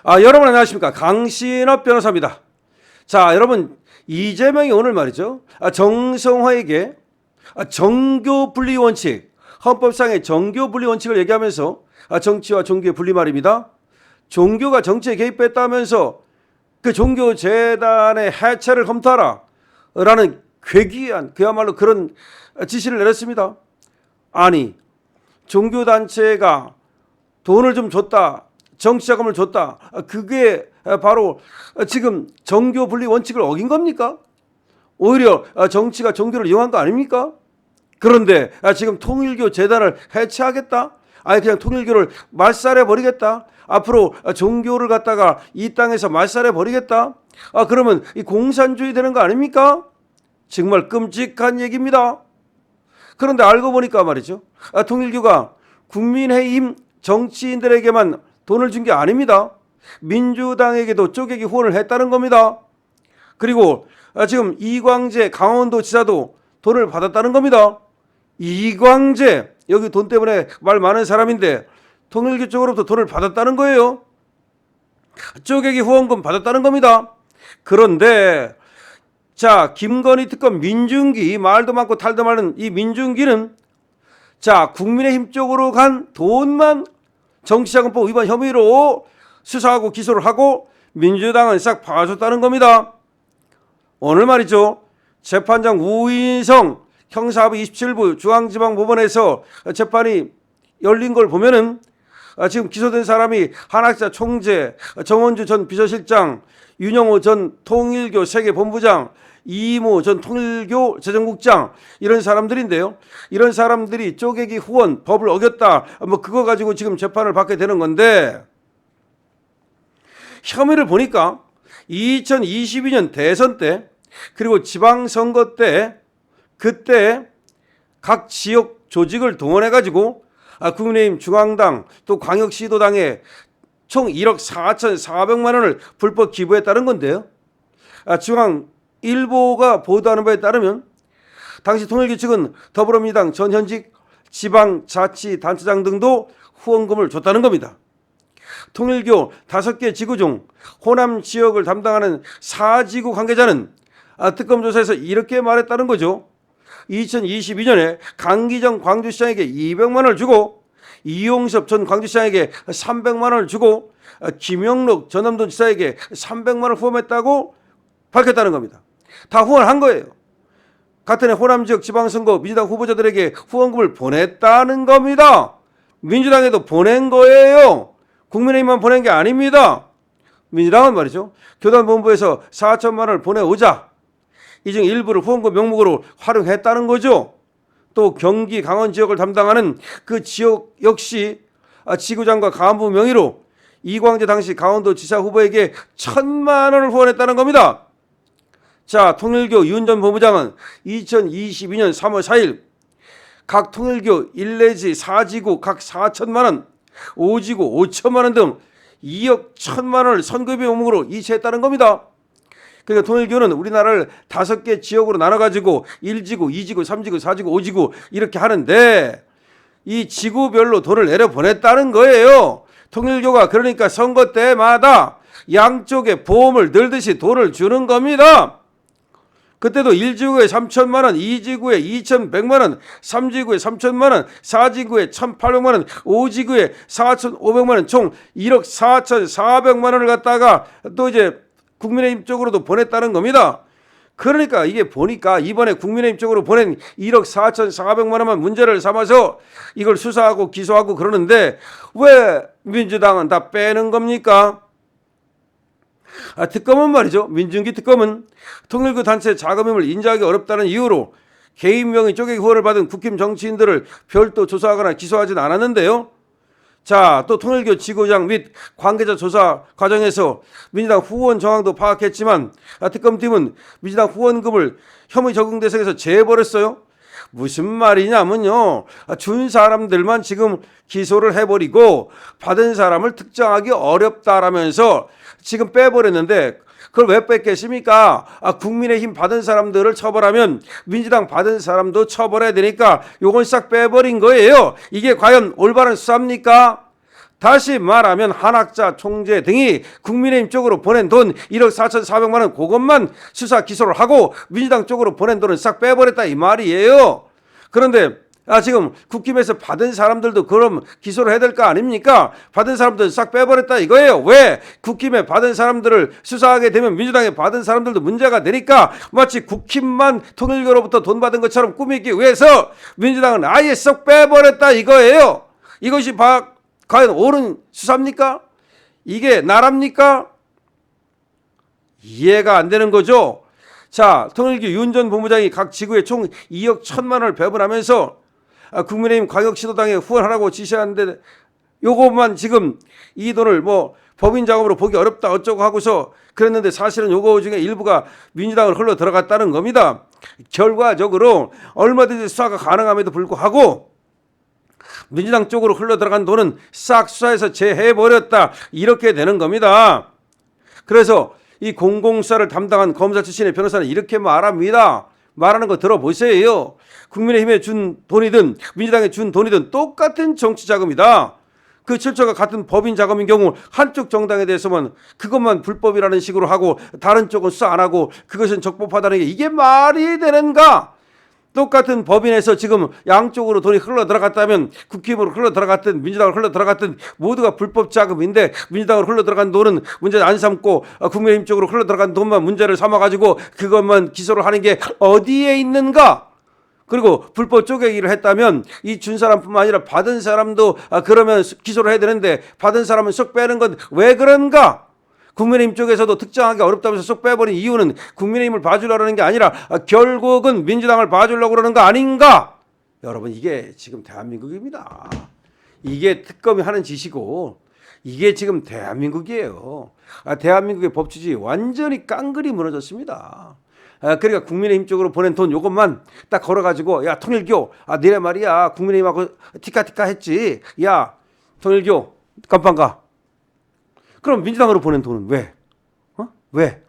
여러분 안녕하십니까? 강신업 변호사입니다. 자, 여러분 이재명이 오늘 말이죠. 정성화에게 정교 분리 원칙, 헌법상의 정교 분리 원칙을 얘기하면서 정치와 종교의 분리 말입니다. 종교가 정치에 개입했다면서 그 종교재단의 해체를 검토하라 라는 괴기한 그야말로 그런 지시를 내렸습니다. 아니, 종교단체가 돈을 좀 줬다, 정치자금을 줬다, 그게 바로 지금 정교 분리 원칙을 어긴 겁니까? 오히려 정치가 종교를 이용한 거 아닙니까? 그런데 지금 통일교 재단을 해체하겠다? 아예 그냥 통일교를 말살해 버리겠다? 앞으로 종교를 갖다가 이 땅에서 말살해 버리겠다? 그러면 이 공산주의 되는 거 아닙니까? 정말 끔찍한 얘기입니다. 그런데 알고 보니까 말이죠. 통일교가 국민의힘 정치인들에게만 돈을 준 게 아닙니다. 민주당에게도 쪼개기 후원을 했다는 겁니다. 그리고 지금 이광재 강원도지사도 돈을 받았다는 겁니다. 이광재, 여기 돈 때문에 말 많은 사람인데 통일교 쪽으로부터 돈을 받았다는 거예요. 쪼개기 후원금 받았다는 겁니다. 그런데 자, 김건희 특검 민중기, 말도 많고 탈도 많은 이 민중기는 자, 국민의힘 쪽으로 간 돈만 정치자금법 위반 혐의로 수사하고 기소를 하고 민주당은 싹 봐줬다는 겁니다. 오늘 말이죠. 재판장 우인성 형사합의 27부 중앙지방법원에서 재판이 열린 걸 보면은 지금 기소된 사람이 한학자 총재, 정원주 전 비서실장, 윤영호 전 통일교 세계본부장, 이모 전 통일교 재정국장 이런 사람들인데요. 이런 사람들이 쪼개기 후원 법을 어겼다. 뭐 그거 가지고 지금 재판을 받게 되는 건데 혐의를 보니까 2022년 대선 때 그리고 지방선거 때 그때 각 지역 조직을 동원해 가지고 국민의힘 중앙당 또 광역시도당에 총 1억 4,400만 원을 불법 기부했다는 건데요. 중앙일보가 보도하는 바에 따르면 당시 통일교 측은 더불어민주당 전 현직 지방자치단체장 등도 후원금을 줬다는 겁니다. 통일교 5개 지구 중 호남 지역을 담당하는 4지구 관계자는 특검 조사에서 이렇게 말했다는 거죠. 2022년에 강기정 광주시장에게 200만 원을 주고 이용섭 전 광주시장에게 300만 원을 주고 김영록 전남도지사에게 300만 원을 후원했다고 밝혔다는 겁니다. 다 후원한 거예요. 같은 해 호남 지역 지방선거 민주당 후보자들에게 후원금을 보냈다는 겁니다. 민주당에도 보낸 거예요. 국민의힘만 보낸 게 아닙니다. 민주당은 말이죠. 교단본부에서 4천만 원을 보내오자 이 중 일부를 후원금 명목으로 활용했다는 거죠. 또 경기 강원 지역을 담당하는 그 지역 역시 지구장과 간부 명의로 이광재 당시 강원도지사 후보에게 1,000만 원을 후원했다는 겁니다. 자, 통일교 윤 전 본부장은 2022년 3월 4일 각 통일교 1 내지 4지구 각 4천만 원, 5지구 5천만 원 등 2억 1천만 원을 선급의 명목으로 이체했다는 겁니다. 그러니까 통일교는 우리나라를 5개 지역으로 나눠가지고 1지구, 2지구, 3지구, 4지구, 5지구 이렇게 하는데 이 지구별로 돈을 내려보냈다는 거예요. 통일교가 그러니까 선거 때마다 양쪽에 보험을 들듯이 돈을 주는 겁니다. 그때도 1지구에 3천만 원, 2지구에 2,100만 원, 3지구에 3천만 원, 4지구에 1,800만 원, 5지구에 4,500만 원, 총 1억 4,400만 원을 갖다가 또 이제 국민의힘 쪽으로도 보냈다는 겁니다. 그러니까 이게 보니까 이번에 국민의힘 쪽으로 보낸 1억 4,400만 원만 문제를 삼아서 이걸 수사하고 기소하고 그러는데 왜 민주당은 다 빼는 겁니까? 특검은 말이죠. 민중기 특검은 통일교 단체 자금임을 인정하기 어렵다는 이유로 개인 명의 쪼개기 후원을 받은 국힘 정치인들을 별도 조사하거나 기소하지는 않았는데요. 자, 또 통일교 지구장 및 관계자 조사 과정에서 민주당 후원 정황도 파악했지만 특검팀은 민주당 후원금을 혐의 적용 대상에서 제외해버렸어요. 무슨 말이냐면요. 준 사람들만 지금 기소를 해버리고 받은 사람을 특정하기 어렵다라면서 지금 빼버렸는데 그걸 왜 뺐겠습니까? 국민의힘 받은 사람들을 처벌하면 민주당 받은 사람도 처벌해야 되니까 요건 싹 빼버린 거예요. 이게 과연 올바른 수사입니까? 다시 말하면 한학자 총재 등이 국민의힘 쪽으로 보낸 돈 1억 4,400만 원 그것만 수사 기소를 하고 민주당 쪽으로 보낸 돈은 싹 빼버렸다 이 말이에요. 그런데 지금 국힘에서 받은 사람들도 그럼 기소를 해야 될 거 아닙니까? 받은 사람들 싹 빼버렸다 이거예요. 왜? 국힘에 받은 사람들을 수사하게 되면 민주당에 받은 사람들도 문제가 되니까 마치 국힘만 통일교로부터 돈 받은 것처럼 꾸미기 위해서 민주당은 아예 쏙 빼버렸다 이거예요. 이것이 과연 옳은 수사입니까? 이게 나랍니까? 이해가 안 되는 거죠. 자, 통일교 윤 전 본부장이 각 지구에 총 2억 1천만 원을 배분하면서 국민의힘 광역시도당에 후원하라고 지시하는데 요것만 지금 이 돈을 뭐 법인 자금으로 보기 어렵다 어쩌고 하고서 그랬는데 사실은 요거 중에 일부가 민주당을 흘러 들어갔다는 겁니다. 결과적으로 얼마든지 수사가 가능함에도 불구하고 민주당 쪽으로 흘러 들어간 돈은 싹 수사해서 제해버렸다 이렇게 되는 겁니다. 그래서 이 공공수사를 담당한 검사 출신의 변호사는 이렇게 말합니다. 말하는 거 들어보세요. 국민의힘에 준 돈이든 민주당에 준 돈이든 똑같은 정치 자금이다. 그 출처가 같은 법인 자금인 경우 한쪽 정당에 대해서만 그것만 불법이라는 식으로 하고 다른 쪽은 수사 안 하고 그것은 적법하다는 게 이게 말이 되는가? 똑같은 법인에서 지금 양쪽으로 돈이 흘러 들어갔다면 국힘으로 흘러 들어갔든 민주당으로 흘러 들어갔든 모두가 불법 자금인데 민주당으로 흘러 들어간 돈은 문제 안 삼고 국민의힘 쪽으로 흘러 들어간 돈만 문제를 삼아가지고 그것만 기소를 하는 게 어디에 있는가? 그리고 불법 쪼개기를 했다면 이 준 사람뿐만 아니라 받은 사람도 그러면 기소를 해야 되는데 받은 사람은 쏙 빼는 건 왜 그런가? 국민의힘 쪽에서도 특정하기 어렵다면서 쏙 빼버린 이유는 국민의힘을 봐주려고 하는 게 아니라 결국은 민주당을 봐주려고 그러는 거 아닌가? 여러분 이게 지금 대한민국입니다. 이게 특검이 하는 짓이고 이게 지금 대한민국이에요. 대한민국의 법치주의 완전히 깡그리 무너졌습니다. 그러니까 국민의힘 쪽으로 보낸 돈 요것만 딱 걸어가지고 야 통일교 니네 말이야 국민의힘하고 티카티카 했지. 야 통일교 깜빵 가. 그럼 민주당으로 보낸 돈은 왜? 왜?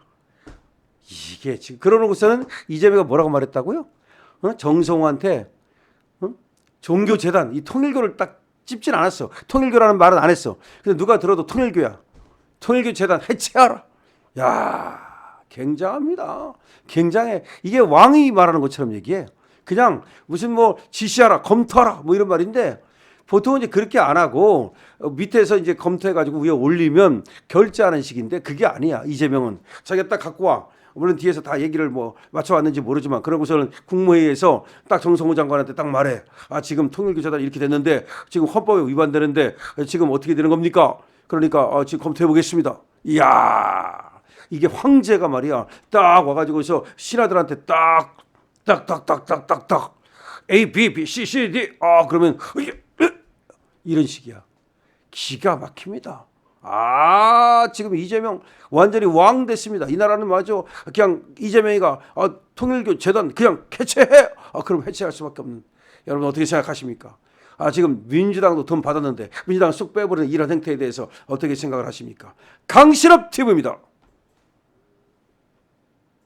이게 지금 그러고서는 이재명이 뭐라고 말했다고요? 정성호한테 종교재단 이 통일교를 딱 찝진 않았어. 통일교라는 말은 안 했어. 근데 누가 들어도 통일교야. 통일교 재단 해체하라. 야, 굉장합니다. 굉장해. 이게 왕이 말하는 것처럼 얘기해. 그냥 무슨 뭐 지시하라, 검토하라 뭐 이런 말인데. 보통은 이제 그렇게 안 하고 밑에서 이제 검토해가지고 위에 올리면 결제하는 식인데 그게 아니야. 이재명은 자기가 딱 갖고 와. 물론 뒤에서 다 얘기를 뭐 맞춰왔는지 모르지만 그러고서는 국무회의에서 딱 정성호 장관한테 딱 말해. 지금 통일교 재단 이렇게 됐는데 지금 헌법에 위반되는데 지금 어떻게 되는 겁니까? 그러니까 지금 검토해 보겠습니다. 이야 이게 황제가 말이야. 딱 와가지고서 신하들한테 딱딱딱딱딱딱 A, B, C, D 그러면 이런 식이야. 기가 막힙니다. 지금 이재명 완전히 왕 됐습니다. 이 나라는 맞아. 그냥 이재명이가 통일교 재단 그냥 해체해. 그럼 해체할 수밖에 없는. 여러분 어떻게 생각하십니까? 지금 민주당도 돈 받았는데 민주당 쑥 빼버리는 이런 행태에 대해서 어떻게 생각을 하십니까? 강신업 TV입니다.